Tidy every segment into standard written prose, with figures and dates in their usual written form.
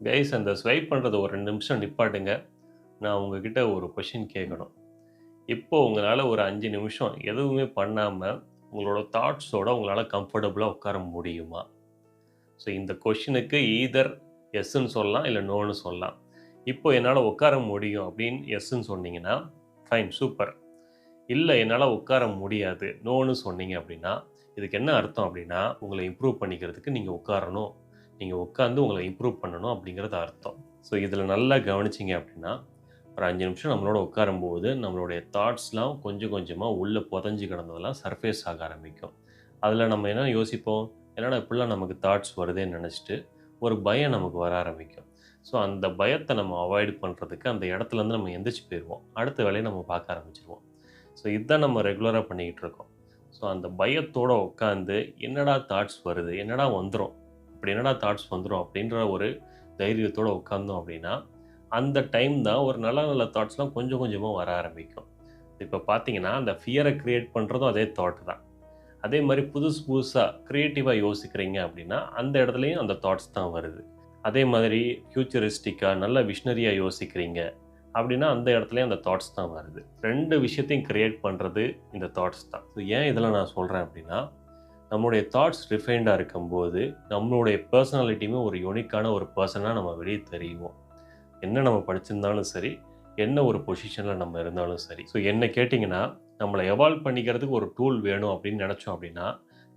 Guys அந்த swipe பண்ணுறத ஒரு 2 நிமிஷம் நிப்பாட்டுங்க. நான் உங்ககிட்ட ஒரு கொஷின் கேட்கணும். இப்போ உங்களால ஒரு 5 நிமிஷம் எதுவுமே பண்ணாம, உங்களோட தாட்ஸோட உங்களால கம்ஃபர்டபுளா உட்கார முடியுமா? ஸோ இந்த கொஷினுக்கு ஈதர் எஸ்ன்னு சொல்லலாம், இல்ல நோன்னு சொல்லலாம். இப்போ என்னால உட்கார முடியும் அப்படின்னு எஸ்ன்னு சொன்னீங்கன்னா, ஃபைன் சூப்பர். இல்ல என்னால உட்கார முடியாது, நோன்னு சொன்னீங்க அப்படின்னா, இதுக்கு என்ன அர்த்தம் அப்படின்னா, உங்கள இம்ப்ரூவ் பண்ணிக்கிறதுக்கு நீங்க உட்காரணும். நீங்க உட்கார்ந்து உங்கள இம்ப்ரூவ் பண்ணணும் அப்படிங்கிறது அர்த்தம். ஸோ இதில நல்லா கவனிச்சீங்க அப்படின்னா, ஒரு 5 நிமிஷம் நம்மளோட உட்காரும்போது, நம்மளுடைய தாட்ஸ்லாம் கொஞ்சம் கொஞ்சமா உள்ள புதைஞ்சு கிடந்ததெல்லாம் சர்ஃபேஸ் ஆக ஆரம்பிக்கும். அதில நம்ம என்ன யோசிப்போம், என்னடா இப்படிலாம் நமக்கு தாட்ஸ் வருதேன்னு நெனச்சுட்டு, ஒரு பயம் நமக்கு வர ஆரம்பிக்கும். ஸோ அந்த பயத்த நம்ம அவாய்ட் பண்றதுக்கு அந்த இடத்துலருந்து நம்ம எந்திரிச்சு போயிருவோம். அடுத்த வேலைய நம்ம பார்க்க ஆரம்பிச்சுருவோம். ஸோ இதான் நம்ம ரெகுலரா பண்ணிக்கிட்டு இருக்கோம். ஸோ அந்த பயத்தோட உட்காந்து, என்னடா தாட்ஸ் வருது? என்னடா வந்துரும்? இப்படி என்னடா தாட்ஸ் வந்துரும்? அப்படின்ற ஒரு தைரியத்தோட உட்கார்ந்தோம் அப்படின்னா, அந்த டைம் தான் ஒரு நல்ல நல்ல தாட்ஸ்லாம் கொஞ்சம் கொஞ்சமா வர ஆரம்பிக்கும். இப்ப பார்த்தீங்கன்னா, அந்த ஃபியர கிரியேட் பண்றதும் அதே தாட் தான். அதே மாரி புதுசு புதுசா கிரியேட்டிவா யோசிக்கிறீங்க அப்படின்னா, அந்த இடத்துலயும் அந்த தாட்ஸ் தான் வருது. அதே மாதிரி ஃபியூச்சரிஸ்டிக்கா நல்ல விஷனரியா யோசிக்கிறீங்க அப்படின்னா, அந்த இடத்துலயும் அந்த தாட்ஸ் தான் வருது. 2 விஷயத்தையும் கிரியேட் பண்றது இந்த தாட்ஸ் தான். ஸோ ஏன் இதெல்லாம் நான் சொல்றேன் அப்படின்னா, நம்முடைய தாட்ஸ் ரிஃபைன்டா இருக்கும்போது, நம்மளுடைய பெர்சனாலிட்டியுமே ஒரு யூனிக்கான ஒரு பெர்சனா நம்ம வெளிய தெரிவோம். என்ன நம்ம படிச்சிருந்தாலும் சரி, என்ன ஒரு பொசிஷன்ல நம்ம இருந்தாலும் சரி. ஸோ என்ன கேட்டீங்கன்னா, நம்மள எவால்வ் பண்ணிக்கிறதுக்கு ஒரு டூல் வேணும் அப்படின்னு நெனச்சோம் அப்படின்னா,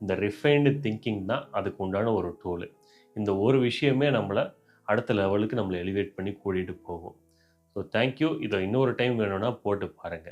இந்த ரிஃபைன்டு திங்கிங் தான் அதுக்கு உண்டான ஒரு டூலு. இந்த ஒரு விஷயமே நம்மள அடுத்த லெவலுக்கு நம்மள எலிவேட் பண்ணி கூட்டிட்டு போகும். So thank you. இத இன்னொரு டைம் வேணும்னா போட்டு பாருங்க.